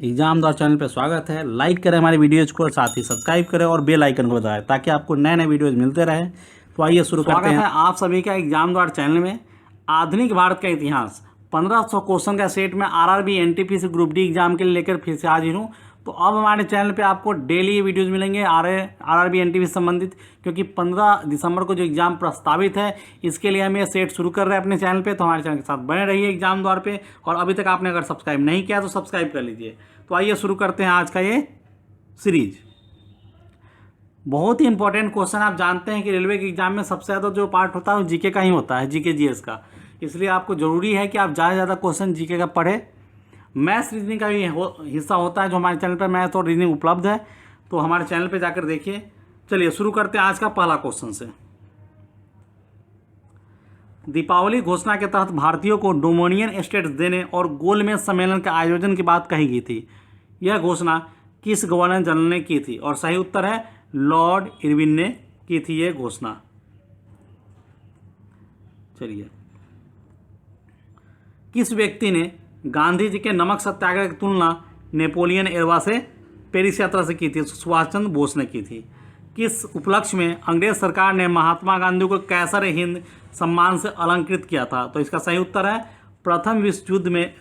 Exam channel पे स्वागत है। लाइक करें हमारी वीडियोज़ को, साथ ही सब्सक्राइब करें और बेल आइकन को दबाएं ताकि आपको नए नए वीडियोज़ मिलते रहें। तो आइए शुरू करते हैं। स्वागत है आप सभी का एग्जाम चैनल में। आधुनिक भारत का इतिहास 1500 क्वेश्चन का सेट में RRB NTPC group D exam के लिए लेकर फिर से हाजिर हूँ। तो अब हमारे चैनल पे आपको डेली वीडियोज़ मिलेंगे आरआरबी एनटीपीसी संबंधित, क्योंकि 15 दिसंबर को जो एग्ज़ाम प्रस्तावित है इसके लिए हम ये सेट शुरू कर रहे हैं अपने चैनल पे। तो हमारे चैनल के साथ बने रहिए एग्जाम द्वार पे, और अभी तक आपने अगर सब्सक्राइब नहीं किया तो सब्सक्राइब कर लीजिए। तो आइए शुरू करते हैं आज का ये सीरीज। बहुत ही इंपॉर्टेंट क्वेश्चन। आप जानते हैं कि रेलवे के एग्जाम में सबसे ज़्यादा जो पार्ट होता है वो जीके का ही होता है, जीके जीएस का। इसलिए आपको ज़रूरी है कि आप ज़्यादा से ज़्यादा क्वेश्चन जीके का पढ़ें। मैथ्स रीजनिंग का भी हिस्सा होता है जो हमारे चैनल पर मैथ और रीजनिंग उपलब्ध है, तो हमारे चैनल पर जाकर देखिए। चलिए शुरू करते हैं आज का पहला क्वेश्चन से। दीपावली घोषणा के तहत भारतीयों को डोमिनियन स्टेट्स देने और गोलमेज सम्मेलन के आयोजन की बात कही गई थी। यह घोषणा किस गवर्नर जनरल ने की थी? और सही उत्तर है लॉर्ड इरविन ने की थी यह घोषणा। चलिए, किस व्यक्ति ने गांधी जी के नमक सत्याग्रह की तुलना नेपोलियन एरवा से पेरिस यात्रा से की थी? सुभाष चंद्र बोस ने की थी। किस उपलक्ष्य में अंग्रेज सरकार ने महात्मा गांधी को कैसर हिंद सम्मान से अलंकृत किया था? तो इसका सही उत्तर है प्रथम विश्व युद्ध में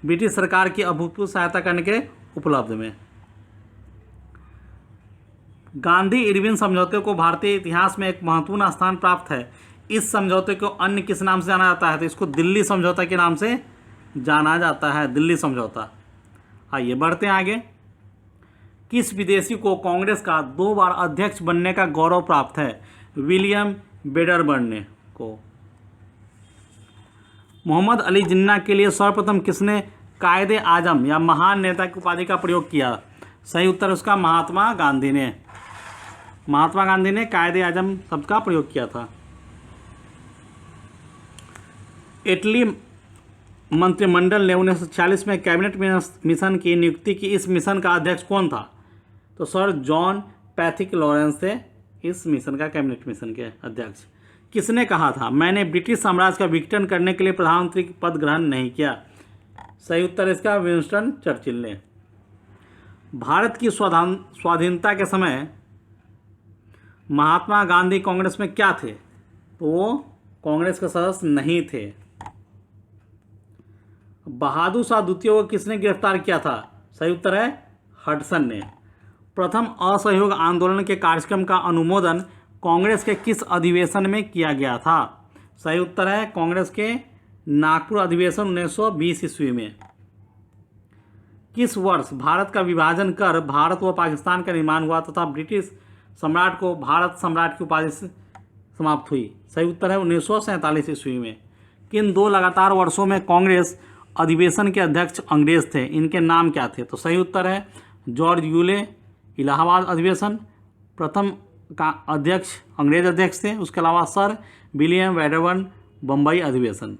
ब्रिटिश सरकार की अभूतपूर्व सहायता करने के उपलब्ध में। गांधी इरविन समझौते को भारतीय इतिहास में एक महत्वपूर्ण स्थान प्राप्त है। इस समझौते को अन्य किस नाम से जाना जाता है? तो इसको दिल्ली समझौता के नाम से जाना जाता है, दिल्ली समझौता। आइए बढ़ते हैं आगे। किस विदेशी को कांग्रेस का 2 बार अध्यक्ष बनने का गौरव प्राप्त है? विलियम वेडरबर्न को। मोहम्मद अली जिन्ना के लिए सर्वप्रथम किसने कायदे आजम या महान नेता की उपाधि का प्रयोग किया? सही उत्तर उसका महात्मा गांधी ने। महात्मा गांधी ने कायदे आजम शब्द का प्रयोग किया था। इटली मंत्रिमंडल ने 1946 में कैबिनेट मिशन की नियुक्ति की। इस मिशन का अध्यक्ष कौन था? तो सर जॉन पैथिक लॉरेंस थे इस मिशन का कैबिनेट मिशन के अध्यक्ष। किसने कहा था मैंने ब्रिटिश साम्राज्य का विघटन करने के लिए प्रधानमंत्री पद ग्रहण नहीं किया? सही उत्तर इसका विंस्टन चर्चिल ने। भारत की स्वाधीनता के समय महात्मा गांधी कांग्रेस में क्या थे? तो वो कांग्रेस के सदस्य नहीं थे। बहादुर शाह द्वितीय को किसने गिरफ्तार किया था? सही उत्तर है हडसन ने। प्रथम असहयोग आंदोलन के कार्यक्रम का अनुमोदन कांग्रेस के किस अधिवेशन में किया गया था? सही उत्तर है कांग्रेस के नागपुर अधिवेशन 1920 ईस्वी में। किस वर्ष भारत का विभाजन कर भारत व पाकिस्तान का निर्माण हुआ तथा ब्रिटिश सम्राट को भारत सम्राट की उपाधि से समाप्त हुई? सही उत्तर है 1947 ईस्वी में। किन 2 लगातार वर्षों में कांग्रेस अधिवेशन के अध्यक्ष अंग्रेज थे? इनके नाम क्या थे? तो सही उत्तर है जॉर्ज यूले इलाहाबाद अधिवेशन प्रथम का अध्यक्ष अंग्रेज अध्यक्ष थे। उसके अलावा सर विलियम वेडरबर्न बम्बई अधिवेशन।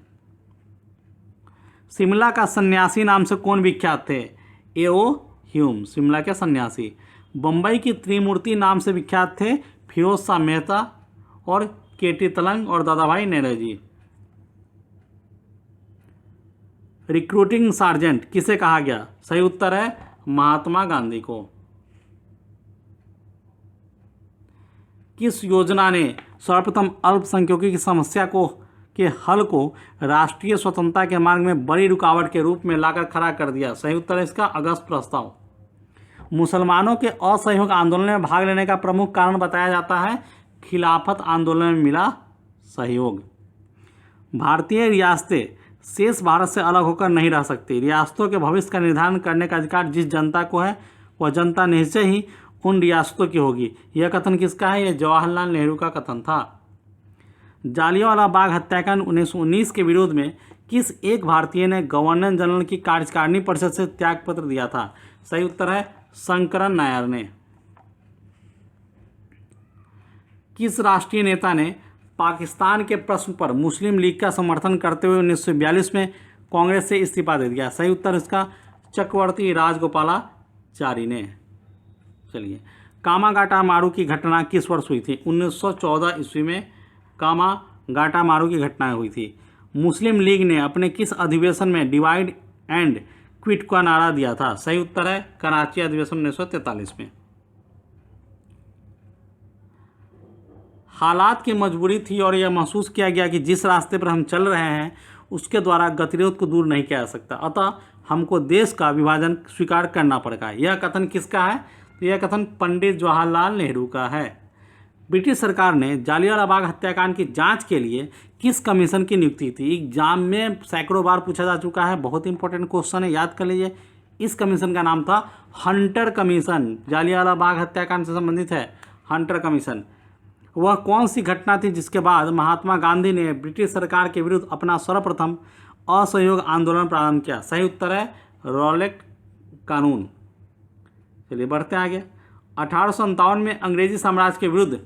शिमला का सन्यासी नाम से कौन विख्यात थे? एओ ह्यूम शिमला के सन्यासी। बम्बई की त्रिमूर्ति नाम से विख्यात थे फिरोज शाह मेहता और केटी तलंग और दादाभाई नौरोजी। रिक्रूटिंग सार्जेंट किसे कहा गया? सही उत्तर है महात्मा गांधी को। किस योजना ने सर्वप्रथम अल्पसंख्यकों की समस्या के हल को राष्ट्रीय स्वतंत्रता के मार्ग में बड़ी रुकावट के रूप में लाकर खड़ा कर दिया? सही उत्तर है इसका अगस्त प्रस्ताव। मुसलमानों के असहयोग आंदोलन में भाग लेने का प्रमुख कारण बताया जाता है खिलाफत आंदोलन में मिला सहयोग। भारतीय रियासतें शेष भारत से अलग होकर नहीं रह सकती। रियासतों के भविष्य का निर्धारण करने का अधिकार जिस जनता को है वह जनता निश्चय ही उन रियासतों की होगी। यह कथन किसका है? यह जवाहरलाल नेहरू का कथन था। जालियांवाला बाग हत्याकांड 1919 के विरोध में किस एक भारतीय ने गवर्नर जनरल की कार्यकारिणी परिषद से त्यागपत्र दिया था? सही उत्तर है शंकरन नायर ने। किस राष्ट्रीय नेता ने पाकिस्तान के प्रश्न पर मुस्लिम लीग का समर्थन करते हुए 1942 में कांग्रेस से इस्तीफा दे दिया? सही उत्तर इसका चक्रवर्ती राजगोपालाचारी ने। चलिए, कामागाटा मारू की घटना किस वर्ष हुई थी? 1914 ईस्वी में कामागाटा मारू की घटनाएं हुई थी। मुस्लिम लीग ने अपने किस अधिवेशन में डिवाइड एंड क्विट का नारा दिया था? सही उत्तर है कराची अधिवेशन 1943 में। हालात की मजबूरी थी और यह महसूस किया गया कि जिस रास्ते पर हम चल रहे हैं उसके द्वारा गतिरोध को दूर नहीं किया जा सकता, अतः हमको देश का विभाजन स्वीकार करना पड़ेगा। यह कथन किसका है? तो यह कथन पंडित जवाहरलाल नेहरू का है। ब्रिटिश सरकार ने जालियांवाला बाग हत्याकांड की जांच के लिए किस कमीशन की नियुक्ति थी? एग्जाम में सैकड़ों बार पूछा जा चुका है, बहुत इंपॉर्टेंट क्वेश्चन है, याद कर लीजिए। इस कमीशन का नाम था हंटर कमीशन। जालियांवाला बाग हत्याकांड से संबंधित है हंटर कमीशन। वह कौन सी घटना थी जिसके बाद महात्मा गांधी ने ब्रिटिश सरकार के विरुद्ध अपना सर्वप्रथम असहयोग आंदोलन प्रारंभ किया? सही उत्तर है रॉलेट कानून। चलिए बढ़ते हैं आगे। 1857 में अंग्रेजी साम्राज्य के विरुद्ध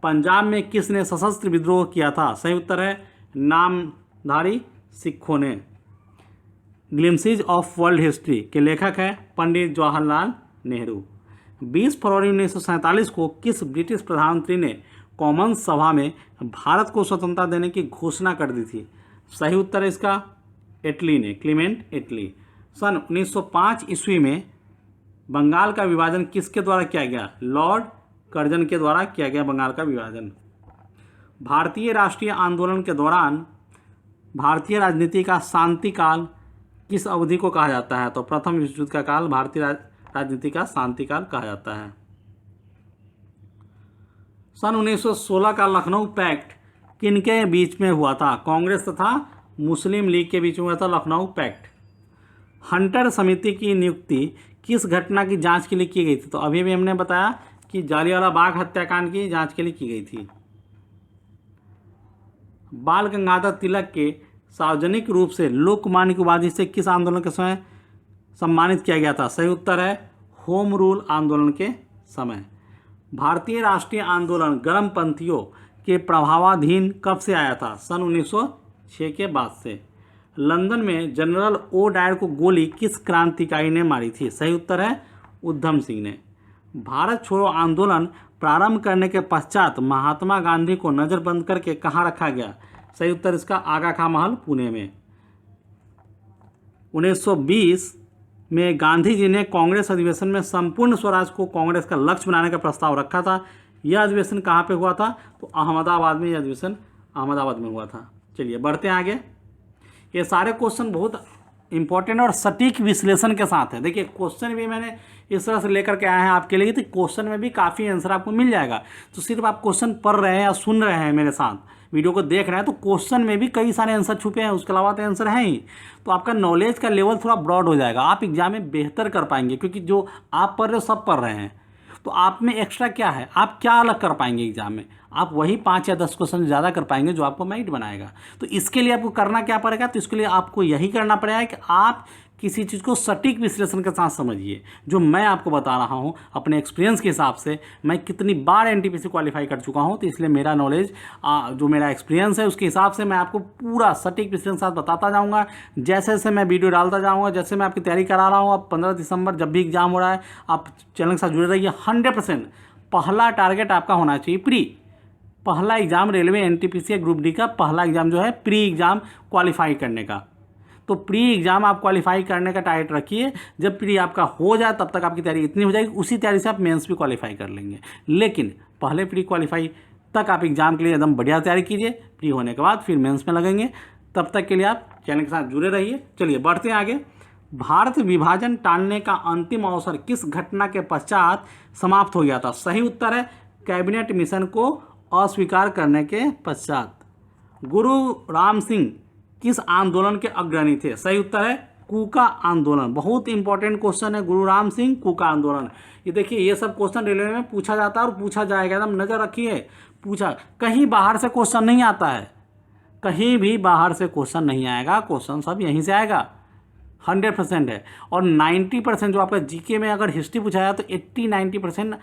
पंजाब में किसने सशस्त्र विद्रोह किया था? सही उत्तर है नामधारी सिखों ने। ग्लिम्सिज ऑफ वर्ल्ड हिस्ट्री के लेखक हैं पंडित जवाहरलाल नेहरू। 20 फरवरी 1947 को किस ब्रिटिश प्रधानमंत्री ने कॉमन्स सभा में भारत को स्वतंत्रता देने की घोषणा कर दी थी? सही उत्तर है इसका एटली ने, क्लीमेंट एटली। सन 1905 ईस्वी में बंगाल का विभाजन किसके द्वारा किया गया? लॉर्ड कर्जन के द्वारा किया गया बंगाल का विभाजन। भारतीय राष्ट्रीय आंदोलन के दौरान भारतीय राजनीति का शांति काल किस अवधि को कहा जाता है? तो प्रथम विश्व युद्ध का काल भारतीय राजनीति का शांति काल कहा जाता है। सन 1916 का लखनऊ पैक्ट किनके बीच में हुआ था? कांग्रेस तथा मुस्लिम लीग के बीच में हुआ था लखनऊ पैक्ट। हंटर समिति की नियुक्ति किस घटना की जांच के लिए की गई थी? तो अभी भी हमने बताया कि जालियांवाला बाग हत्याकांड की जांच के लिए की गई थी। बाल गंगाधर तिलक के सार्वजनिक रूप से लोकमान्य की उपाधि से किस आंदोलन के समय सम्मानित किया गया था? सही उत्तर है होम रूल आंदोलन के समय। भारतीय राष्ट्रीय आंदोलन गर्मपंथियों के प्रभावाधीन कब से आया था? सन 1906 के बाद से। लंदन में जनरल ओ डायर को गोली किस क्रांतिकारी ने मारी थी? सही उत्तर है उधम सिंह ने। भारत छोड़ो आंदोलन प्रारंभ करने के पश्चात महात्मा गांधी को नज़रबंद करके कहाँ रखा गया? सही उत्तर इसका आगा खां महल पुणे में। 1920 में गांधी जी ने कांग्रेस अधिवेशन में संपूर्ण स्वराज को कांग्रेस का लक्ष्य बनाने का प्रस्ताव रखा था। यह अधिवेशन कहाँ पे हुआ था? तो अहमदाबाद में। यह अधिवेशन अहमदाबाद में हुआ था। चलिए बढ़ते हैं आगे। ये सारे क्वेश्चन बहुत इंपॉर्टेंट और सटीक विश्लेषण के साथ है। देखिए क्वेश्चन भी मैंने इस तरह से लेकर के आए हैं आपके लिए, तो क्वेश्चन में भी काफ़ी आंसर आपको मिल जाएगा। तो सिर्फ आप क्वेश्चन पढ़ रहे हैं या सुन रहे हैं मेरे साथ, वीडियो को देख रहे हैं, तो क्वेश्चन में भी कई सारे आंसर छुपे हैं, उसके अलावा तो आंसर हैं ही। तो आपका नॉलेज का लेवल थोड़ा ब्रॉड हो जाएगा, आप एग्जाम में बेहतर कर पाएंगे, क्योंकि जो आप पढ़ रहे हो सब पढ़ रहे हैं। तो आप में एक्स्ट्रा क्या है, आप क्या अलग कर पाएंगे एग्जाम में? आप वही 5 या 10 क्वेश्चन ज़्यादा कर पाएंगे जो आपको मेरिट बनाएगा। तो इसके लिए आपको करना क्या पड़ेगा? तो इसके लिए आपको यही करना पड़ेगा कि आप किसी चीज़ को सटीक विश्लेषण के साथ समझिए। जो मैं आपको बता रहा हूँ अपने एक्सपीरियंस के हिसाब से, मैं कितनी बार एनटीपीसी क्वालिफाई कर चुका हूँ, तो इसलिए मेरा नॉलेज जो मेरा एक्सपीरियंस है उसके हिसाब से मैं आपको पूरा सटीक विश्लेषण के साथ बताता जाऊँगा। जैसे जैसे मैं वीडियो डालता जाऊँगा, जैसे मैं आपकी तैयारी करा रहा हूँ। अब 15 दिसंबर जब भी एग्जाम हो रहा है, आप चैनल के साथ जुड़े रहिए। 100% पहला टारगेट आपका होना चाहिए प्री। पहला exam railway NTPC group D का पहला एग्जाम जो है प्री एग्जाम क्वालिफाई करने का। तो प्री एग्जाम आप क्वालिफाई करने का टारगेट रखिए। जब प्री आपका हो जाए तब तक आपकी तैयारी इतनी हो जाएगी, उसी तैयारी से आप मेंस भी क्वालिफाई कर लेंगे। लेकिन पहले प्री क्वालिफाई तक आप एग्जाम के लिए एकदम बढ़िया तैयारी कीजिए। प्री होने के बाद फिर मेंस में लगेंगे। तब तक के लिए आप चैनल के साथ जुड़े रहिए। चलिए बढ़ते हैं आगे। भारत विभाजन टालने का अंतिम अवसर किस घटना के पश्चात समाप्त हो गया था? सही उत्तर है कैबिनेट मिशन को अस्वीकार करने के पश्चात। गुरु राम सिंह किस आंदोलन के अग्रणी थे? सही उत्तर है कूका आंदोलन। बहुत इंपॉर्टेंट क्वेश्चन है, गुरु राम सिंह कूका आंदोलन। ये देखिए, ये सब क्वेश्चन रेलवे में पूछा जाता है और पूछा जाएगा, एकदम नजर रखिए। पूछा, कहीं बाहर से क्वेश्चन नहीं आता है, कहीं भी बाहर से क्वेश्चन नहीं आएगा, क्वेश्चन सब यहीं से आएगा। 100% है। और 90% जो आपका जीके में अगर हिस्ट्री पूछा जाए तो 80-90%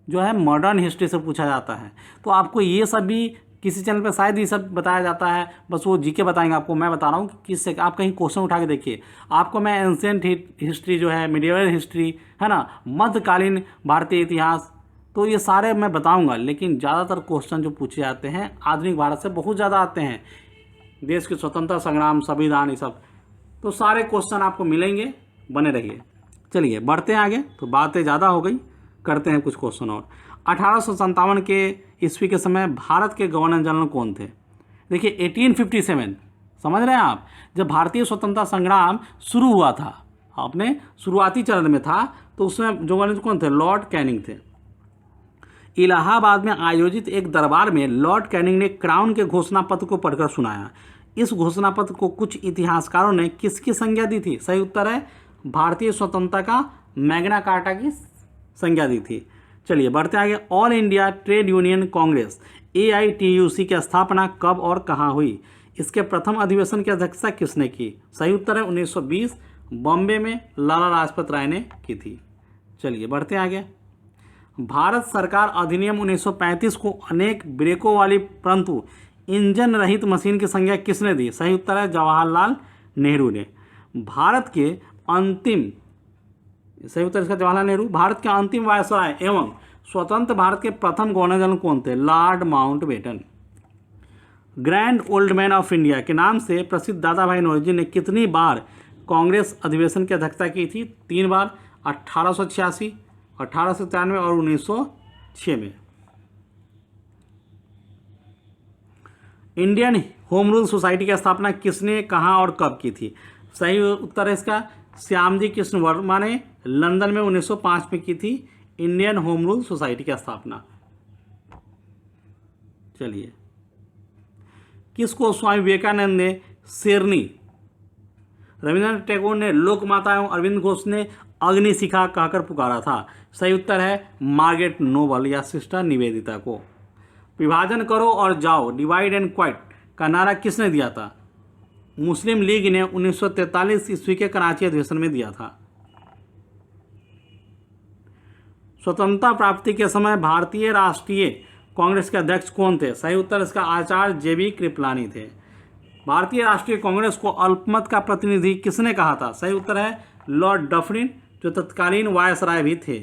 जो है मॉडर्न हिस्ट्री से पूछा जाता है। तो आपको ये सब भी किसी चैनल पे शायद ये सब बताया जाता है, बस वो जीके बताएंगे आपको। मैं बता रहा हूँ कि किससे, आप कहीं क्वेश्चन उठा के देखिए, आपको मैं एंशिएंट हिस्ट्री जो है, मिडिवल हिस्ट्री है ना, मध्यकालीन भारतीय इतिहास, तो ये सारे मैं बताऊँगा। लेकिन ज़्यादातर क्वेश्चन जो पूछे जाते हैं आधुनिक भारत से बहुत ज़्यादा आते हैं, देश के स्वतंत्रता संग्राम, संविधान, ये सब। तो सारे क्वेश्चन आपको मिलेंगे, बने रहिए। चलिए बढ़ते हैं आगे, तो बातें ज़्यादा हो गई, करते हैं कुछ क्वेश्चन और। 1857 के ईस्वी के समय भारत के गवर्नर जनरल कौन थे? देखिए 1857, समझ रहे हैं आप, जब भारतीय स्वतंत्रता संग्राम शुरू हुआ था, आपने शुरुआती चरण में था, तो उसमें जो गवर्नर कौन थे? लॉर्ड कैनिंग थे। इलाहाबाद में आयोजित एक दरबार में लॉर्ड कैनिंग ने क्राउन के घोषणा पत्र को पढ़कर सुनाया। इस घोषणा पत्र को कुछ इतिहासकारों ने किसकी संज्ञा दी थी? सही उत्तर है भारतीय स्वतंत्रता का मैग्ना कार्टा की संज्ञा दी थी। चलिए बढ़ते आगे। All India trade union Congress AITUC की स्थापना कब और कहाँ हुई? इसके प्रथम अधिवेशन की अध्यक्षता किसने की? सही उत्तर है 1920 बॉम्बे में लाला लाजपत राय ने की थी। चलिए बढ़ते आगे। भारत सरकार अधिनियम 1935 को अनेक ब्रेकों वाली परंतु इंजन रहित मशीन की संज्ञा किसने दी? सही उत्तर है जवाहरलाल नेहरू ने। भारत के अंतिम, सही उत्तर इसका जवाहरलाल नेहरू। भारत के अंतिम वायसराय एवं स्वतंत्र भारत के प्रथम गवर्नर जनरल कौन थे? Lord Mountbatten. Grand old man of India के नाम से प्रसिद्ध दादा भाई नौरोजी ने कितनी बार कांग्रेस अधिवेशन की अध्यक्षता की थी? 3 बार, 1886, 1893 और 1906 में। इंडियन होम रूल सोसाइटी की स्थापना किसने, कहाँ और कब की थी? सही उत्तर है इसका श्यामजी कृष्ण वर्मा ने लंदन में 1905 में की थी इंडियन होम रूल सोसाइटी की स्थापना। चलिए, किसको स्वामी विवेकानंद ने शेरनी, रविंद्रनाथ टैगोर ने लोकमाता एवं अरविंद घोष ने अग्निशिखा कहकर पुकारा था? सही उत्तर है मार्गरेट नोबल या सिस्टर निवेदिता को। विभाजन करो और जाओ, डिवाइड एंड क्वाइट का नारा किसने दिया था? मुस्लिम लीग ने 1943 ईस्वी के कराची अधिवेशन में दिया था। स्वतंत्रता प्राप्ति के समय भारतीय राष्ट्रीय कांग्रेस के अध्यक्ष कौन थे? सही उत्तर इसका आचार्य JB कृपलानी थे। भारतीय राष्ट्रीय कांग्रेस को अल्पमत का प्रतिनिधि किसने कहा था? सही उत्तर है लॉर्ड डफरिन, जो तत्कालीन वायसराय भी थे।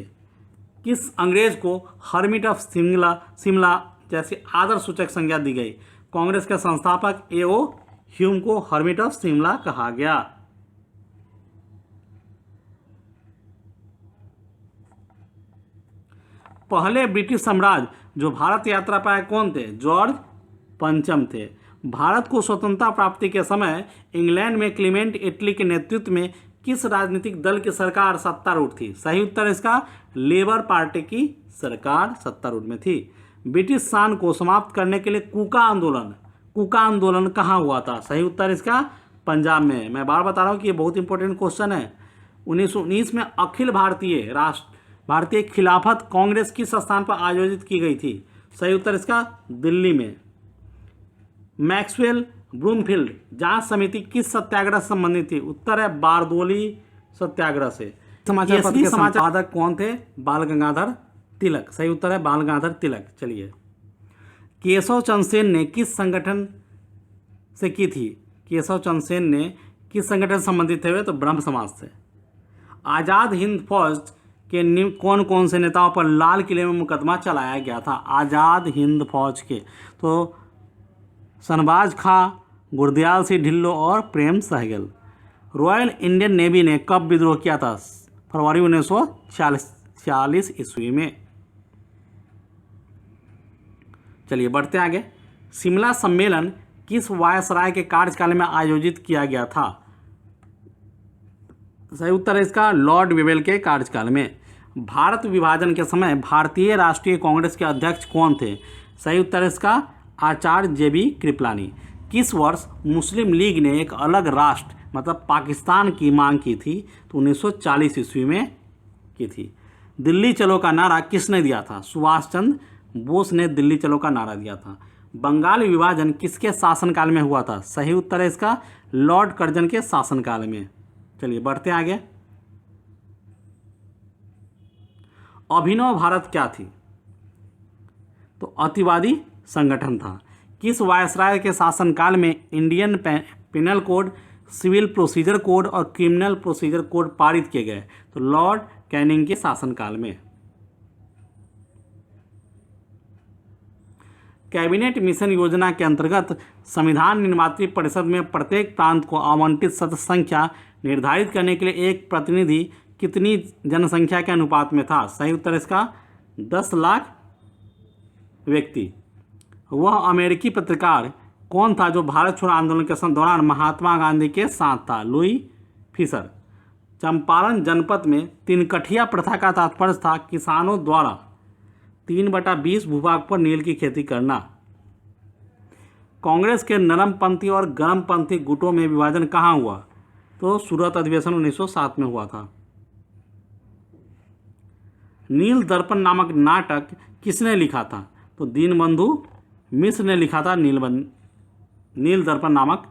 किस अंग्रेज को हर्मिट ऑफ शिमला जैसी आदर सूचक संज्ञा दी गई? कांग्रेस के संस्थापक A.O. ह्यूम को हर्मिट ऑफ शिमला कहा गया। पहले ब्रिटिश सम्राट जो भारत यात्रा पर आए कौन थे? जॉर्ज पंचम थे। भारत को स्वतंत्रता प्राप्ति के समय इंग्लैंड में क्लीमेंट इटली के नेतृत्व में किस राजनीतिक दल की सरकार सत्तारूढ़ थी? सही उत्तर इसका लेबर पार्टी की सरकार सत्तारूढ़ में थी। ब्रिटिश शासन को समाप्त करने के लिए कूका आंदोलन कहाँ हुआ था? सही उत्तर इसका पंजाब में। मैं बार बता रहा हूँ कि ये बहुत इंपॉर्टेंट क्वेश्चन है। 1919 में अखिल भारतीय खिलाफत कांग्रेस किस स्थान पर आयोजित की गई थी? सही उत्तर इसका दिल्ली में। मैक्सवेल ब्रूमफील्ड जांच समिति किस सत्याग्रह से संबंधित थी? उत्तर है बारदोली सत्याग्रह से। समाचार पत्र के संपादक कौन थे? बाल गंगाधर तिलक। सही उत्तर है बाल गंगाधर तिलक। चलिए, केशव चंद्र सेन ने किस संगठन से की थी? केशव चंद्र सेन ने किस संगठन से संबंधित थे? तो ब्रह्म समाज से। आज़ाद हिंद फौज के कौन कौन से नेताओं पर लाल किले में मुकदमा चलाया गया था? आज़ाद हिंद फौज के तो शहनवाज खां, गुरदयाल सिंह ढिल्लों और Prem Sahgal. Royal Indian navy ने कब विद्रोह किया था? फरवरी 1946 ईस्वी में। चलिए बढ़ते आगे। शिमला सम्मेलन किस वायसराय के कार्यकाल में आयोजित किया गया था? सही उत्तर है इसका लॉर्ड वेवेल के कार्यकाल में। भारत विभाजन के समय भारतीय राष्ट्रीय कांग्रेस के अध्यक्ष कौन थे? सही उत्तर है इसका आचार्य JB कृपलानी। किस वर्ष मुस्लिम लीग ने एक अलग राष्ट्र मतलब पाकिस्तान की मांग की थी? तो 1940 ईस्वी में की थी। दिल्ली चलो का नारा किसने दिया था? सुभाष चंद्र बोस ने दिल्ली चलो का नारा दिया था। बंगाल विभाजन किसके शासनकाल में हुआ था? सही उत्तर है इसका लॉर्ड कर्जन के शासनकाल में। चलिए बढ़ते आगे। अभिनव भारत क्या थी? तो अतिवादी संगठन था। किस वायसराय के शासनकाल में Indian Penal Code, Civil Procedure Code और क्रिमिनल प्रोसीजर कोड पारित किए गए? तो लॉर्ड कैनिंग के शासनकाल में। कैबिनेट मिशन योजना के अंतर्गत संविधान निर्मात्री परिषद में प्रत्येक प्रांत को आवंटित सदस्य संख्या निर्धारित करने के लिए एक प्रतिनिधि कितनी जनसंख्या के अनुपात में था? सही उत्तर इसका 10 लाख व्यक्ति। वह अमेरिकी पत्रकार कौन था जो भारत छोड़ो आंदोलन के दौरान महात्मा गांधी के साथ था? Louis Fischer. चंपारण जनपद में तिनकठिया प्रथा का तात्पर्य था किसानों द्वारा 3/20 भूभाग पर नील की खेती करना। कांग्रेस के नरमपंथी और गर्मपंथी गुटों में विभाजन कहाँ हुआ? तो सूरत अधिवेशन 1907 में हुआ था। नील दर्पण नामक नाटक किसने लिखा था? तो दीनबंधु मिश्र ने लिखा था नील दर्पण नामक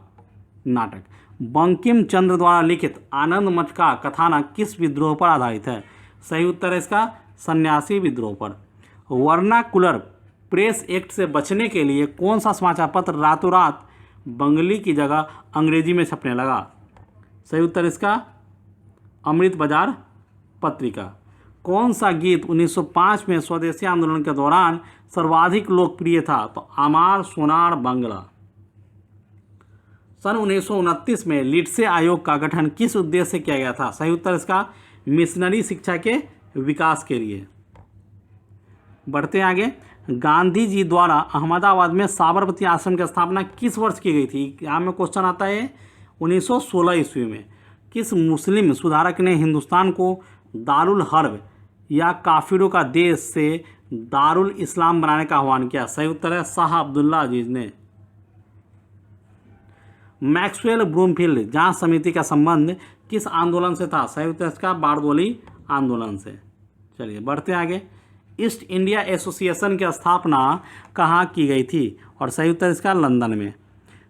नाटक। बंकिम चंद्र द्वारा लिखित आनंद मठ का कथानक किस विद्रोह पर आधारित है? सही उत्तर है इसका सन्यासी विद्रोह पर। वर्नाकुलर प्रेस एक्ट से बचने के लिए कौन सा समाचार पत्र रातों रात बंगाली की जगह अंग्रेजी में छपने लगा? सही उत्तर इसका अमृत बाजार पत्रिका। कौन सा गीत 1905 में स्वदेशी आंदोलन के दौरान सर्वाधिक लोकप्रिय था? तो आमार सोनार बांग्ला। सन 1929 में लिट्से आयोग का गठन किस उद्देश्य से किया गया था? सही उत्तर इसका मिशनरी शिक्षा के विकास के लिए। बढ़ते आगे। गांधी जी द्वारा अहमदाबाद में साबरमती आश्रम की स्थापना किस वर्ष की गई थी? यहाँ में क्वेश्चन आता है 1916 ईस्वी में। किस मुस्लिम सुधारक ने हिंदुस्तान को दारुल हर्ब या काफिरों का देश से दारुल इस्लाम बनाने का आह्वान किया? सही उत्तर है शाह अब्दुल्ला अजीज ने। मैक्सवेल ब्रूमफील्ड जांच समिति का संबंध किस आंदोलन से था? सही उत्तर इसका बारडोली आंदोलन से। चलिए बढ़ते आगे। ईस्ट इंडिया एसोसिएशन की स्थापना कहाँ की गई थी? और सही उत्तर इसका लंदन में।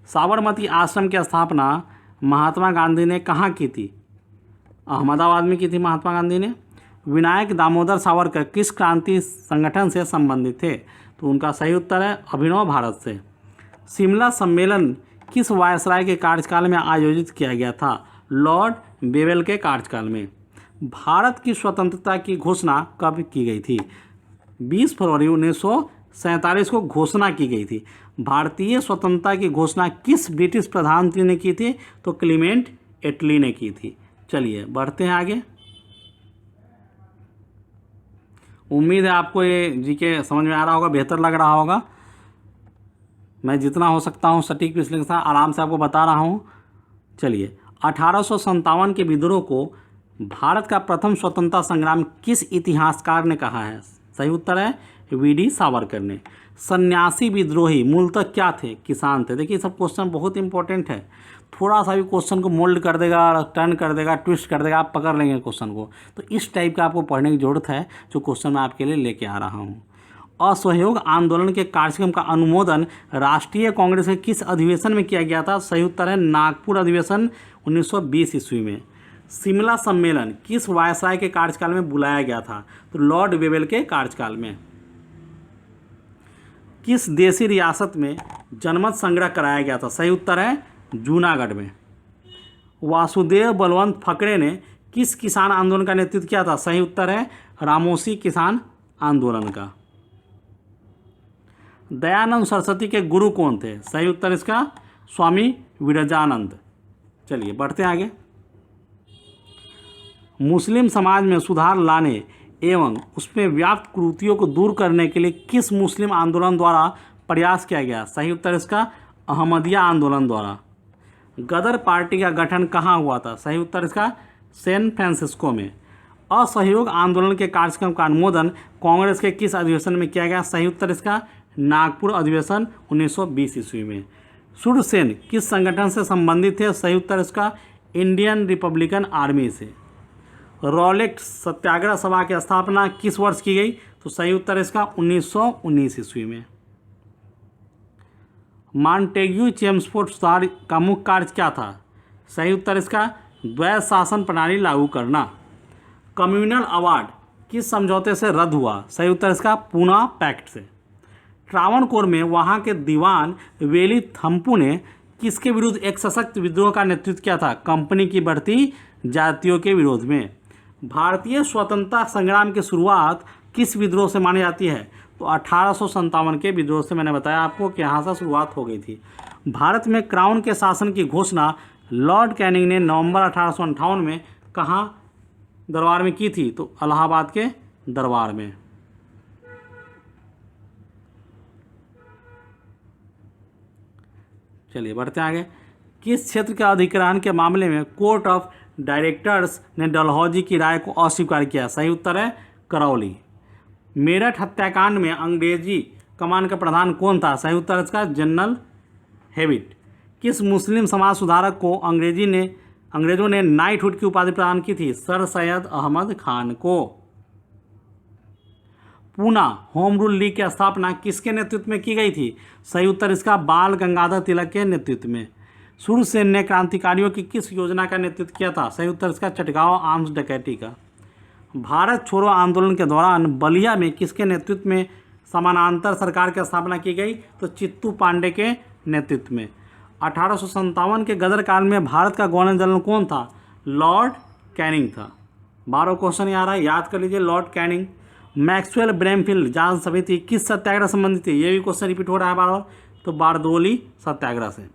साबरमती आश्रम की स्थापना महात्मा गांधी ने कहाँ की थी? अहमदाबाद में की थी महात्मा गांधी ने। विनायक दामोदर सावरकर किस क्रांति संगठन से संबंधित थे? तो उनका सही उत्तर है अभिनव भारत से। शिमला सम्मेलन किस वायसराय के कार्यकाल में आयोजित किया गया था? लॉर्ड बेवेल के कार्यकाल में। भारत की स्वतंत्रता की घोषणा कब की गई थी? 20 फरवरी 1947 को घोषणा की गई थी। भारतीय स्वतंत्रता की घोषणा किस ब्रिटिश प्रधानमंत्री ने की थी? तो क्लीमेंट एटली ने की थी। चलिए बढ़ते हैं आगे। उम्मीद है आपको ये जीके समझ में आ रहा होगा, बेहतर लग रहा होगा। मैं जितना हो सकता हूँ सटीक पिछले के साथ आराम से आपको बता रहा हूँ। चलिए 1857 के विद्रोह को भारत का प्रथम स्वतंत्रता संग्राम किस इतिहासकार ने कहा है? सही उत्तर है वीडी सावरकर ने। सन्यासी विद्रोही मूलतः क्या थे? किसान थे। देखिए सब क्वेश्चन बहुत इंपॉर्टेंट है। थोड़ा सा भी क्वेश्चन को मोल्ड कर देगा, टर्न कर देगा, ट्विस्ट कर देगा, आप पकड़ लेंगे क्वेश्चन को। तो इस टाइप का आपको पढ़ने की जरूरत है जो क्वेश्चन मैं आपके लिए लेके आ रहा हूँ। असहयोग आंदोलन के कार्यक्रम का अनुमोदन राष्ट्रीय कांग्रेस के किस अधिवेशन में किया गया था? सही उत्तर है नागपुर अधिवेशन 1920 ईस्वी में। शिमला सम्मेलन किस वायसराय के कार्यकाल में बुलाया गया था? तो लॉर्ड वेवेल के कार्यकाल में। किस देशी रियासत में जनमत संग्रह कराया गया था? सही उत्तर है जूनागढ़ में। वासुदेव बलवंत फकरे ने किस किसान आंदोलन का नेतृत्व किया था? सही उत्तर है रामोसी किसान आंदोलन का। दयानंद सरस्वती के गुरु कौन थे? सही उत्तर इसका स्वामी विरजानंद। चलिए बढ़ते आगे। मुस्लिम समाज में सुधार लाने एवं उसमें व्याप्त कुरीतियों को दूर करने के लिए किस मुस्लिम आंदोलन द्वारा प्रयास किया गया? सही उत्तर इसका अहमदिया आंदोलन द्वारा। गदर पार्टी का गठन कहाँ हुआ था? सही उत्तर इसका सैन फ्रांसिस्को में। असहयोग आंदोलन के कार्यक्रम का अनुमोदन कांग्रेस के किस अधिवेशन में किया गया? सही उत्तर इसका नागपुर अधिवेशन 1920 ईस्वी में। सुरसेन किस संगठन से संबंधित थे? सही उत्तर इसका इंडियन रिपब्लिकन आर्मी से। रॉलेट सत्याग्रह सभा की स्थापना किस वर्ष की गई? तो सही उत्तर इसका 1919 ईस्वी में। मॉन्टेग्यू चेम्सफोर्ड सुधार का मुख्य कार्य क्या था? सही उत्तर इसका द्वैध शासन प्रणाली लागू करना। कम्युनल अवार्ड किस समझौते से रद्द हुआ? सही उत्तर इसका पूना पैक्ट से। ट्रावणकोर में वहाँ के दीवान वेली थम्पू ने किसके विरुद्ध एक सशक्त विद्रोह का नेतृत्व किया था? कंपनी की बढ़ती जातियों के विरोध में। भारतीय स्वतंत्रता संग्राम की शुरुआत किस विद्रोह से मानी जाती है? तो 1857 के विद्रोह से। मैंने बताया आपको कि यहाँ से शुरुआत हो गई थी। भारत में क्राउन के शासन की घोषणा लॉर्ड कैनिंग ने नवंबर 1858 में कहाँ दरबार में की थी? तो इलाहाबाद के दरबार में। चलिए बढ़ते हैं आगे। किस क्षेत्र के अधिग्रहण के मामले में कोर्ट ऑफ डायरेक्टर्स ने डलहौजी की राय को अस्वीकार किया? सही उत्तर है करौली। मेरठ हत्याकांड में अंग्रेजी कमान का प्रधान कौन था? सही उत्तर इसका जनरल हेविट। किस मुस्लिम समाज सुधारक को अंग्रेजों ने नाइटहुड की उपाधि प्रदान की थी? सर सैयद अहमद खान को। पूना होम रूल लीग की स्थापना किसके नेतृत्व में की गई थी? सही उत्तर इसका बाल गंगाधर तिलक के नेतृत्व में। सूरसेन ने क्रांतिकारियों की किस योजना का नेतृत्व किया था? सही उत्तर इसका चटगांव आर्म्स डकैती का। भारत छोड़ो आंदोलन के दौरान बलिया में किसके नेतृत्व में समानांतर सरकार की स्थापना की गई? तो चित्तू पांडे के नेतृत्व में। 1857 के गदर काल में भारत का गवर्नर जनरल कौन था? लॉर्ड कैनिंग था। 12 क्वेश्चन आ रहा है, याद कर लीजिए। Lord Canning. मैक्सवेल ब्रैमफील्ड जांच समिति किस सत्याग्रह संबंधित थी? ये भी क्वेश्चन रिपीट हो रहा है बार। तो बारदोली सत्याग्रह से।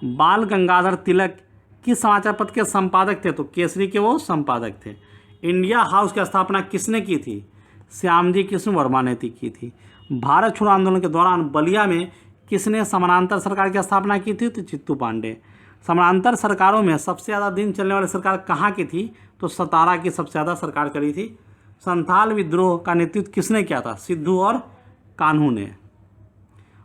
बाल गंगाधर तिलक किस समाचार पत्र के संपादक थे? तो केसरी के वो संपादक थे। इंडिया हाउस की स्थापना किसने की थी? श्यामजी कृष्ण वर्मा ने की थी। भारत छोड़ो आंदोलन के दौरान बलिया में किसने समानांतर सरकार की स्थापना की थी? तो चित्तू पांडे। समानांतर सरकारों में सबसे ज़्यादा दिन चलने वाली सरकार कहाँ की थी? तो सतारा की सबसे ज़्यादा सरकार चली थी। संथाल विद्रोह का नेतृत्व किसने किया था? सिद्धू और कान्हू ने।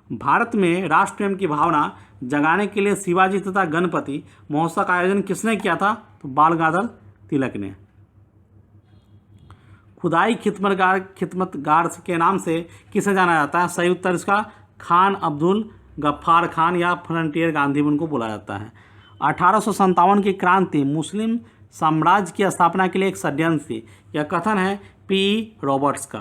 भारत में राष्ट्र प्रेम की भावना जगाने के लिए शिवाजी तथा गणपति महोत्सव का आयोजन किसने किया था? तो बाल गंगाधर तिलक ने। खुदाई खिदमतगार के नाम से किसे जाना जाता है? सही उत्तर इसका खान अब्दुल गफ्फार खान या फ्रंटियर गांधी भी उनको बुलाया जाता है। 1857 की क्रांति मुस्लिम साम्राज्य की स्थापना के लिए एक षड्यंत्र थी। यह कथन है पी रॉबर्ट्स का।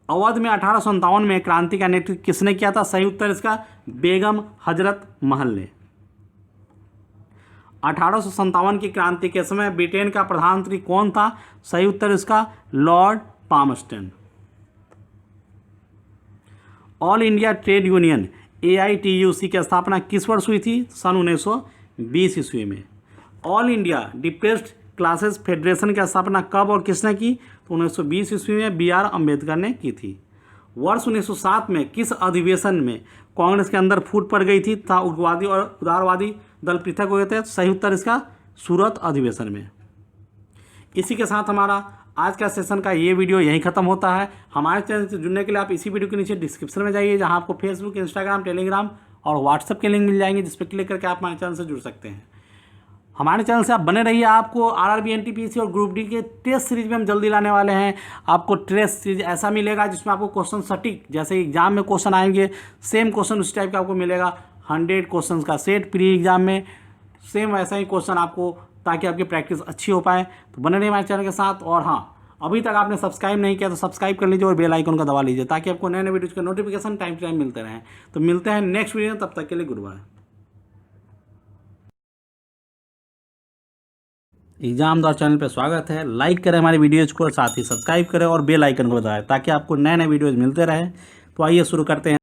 अवध में 1857 में क्रांति का नेतृत्व किसने किया था? सही उत्तर इसका बेगम हजरत महल ने। 1857 की क्रांति के समय ब्रिटेन का प्रधानमंत्री कौन था? सही उत्तर इसका Lord Palmerston. All India trade union AITUC की स्थापना किस वर्ष हुई थी? सन 1920 ईस्वी में। All India depressed classes federation की स्थापना कब और किसने की? तो 1920 ईस्वी में BR अम्बेडकर ने की थी। वर्ष 1907 में किस अधिवेशन में कांग्रेस के अंदर फूट पड़ गई थी तथा उग्रवादी और उदारवादी दल पृथक हो गए थे? सही उत्तर इसका सूरत अधिवेशन में। इसी के साथ हमारा आज का सेशन का ये वीडियो यहीं खत्म होता है। हमारे चैनल से जुड़ने के लिए आप इसी वीडियो के नीचे डिस्क्रिप्शन में जाइए, जहां आपको फेसबुक, इंस्टाग्राम, टेलीग्राम और व्हाट्सएप के लिंक मिल जाएंगे, जिस पर क्लिक करके आप हमारे चैनल से जुड़ सकते हैं। हमारे चैनल से आप बने रहिए। आपको RRB NTPC और ग्रुप D के टेस्ट सीरीज में हम जल्दी लाने वाले हैं। आपको टेस्ट सीरीज ऐसा मिलेगा जिसमें आपको क्वेश्चन सटीक, जैसे एग्जाम में क्वेश्चन आएंगे सेम क्वेश्चन उस टाइप का आपको मिलेगा। 100 क्वेश्चन का सेट प्री एग्जाम में सेम वैसा ही क्वेश्चन आपको, ताकि आपकी प्रैक्टिस अच्छी हो पाए। तो बने रहिए हमारे चैनल के साथ। और हाँ, अभी तक आपने सब्सक्राइब नहीं किया तो सब्सक्राइब कर लीजिए और बेल आइकन का दबा लीजिए, ताकि आपको नए नए वीडियोज़ के नोटिफिकेशन टाइम टू टाइम मिलते रहें। तो मिलते हैं नेक्स्ट वीडियो में, तब तक के लिए गुड बाय। एग्जाम चैनल पे स्वागत है। लाइक करें हमारे वीडियोज़ को, साथ ही सब्सक्राइब करें और बेल आइकन को दबाएं, ताकि आपको नए नए वीडियोज़ मिलते रहें। तो आइए शुरू करते हैं।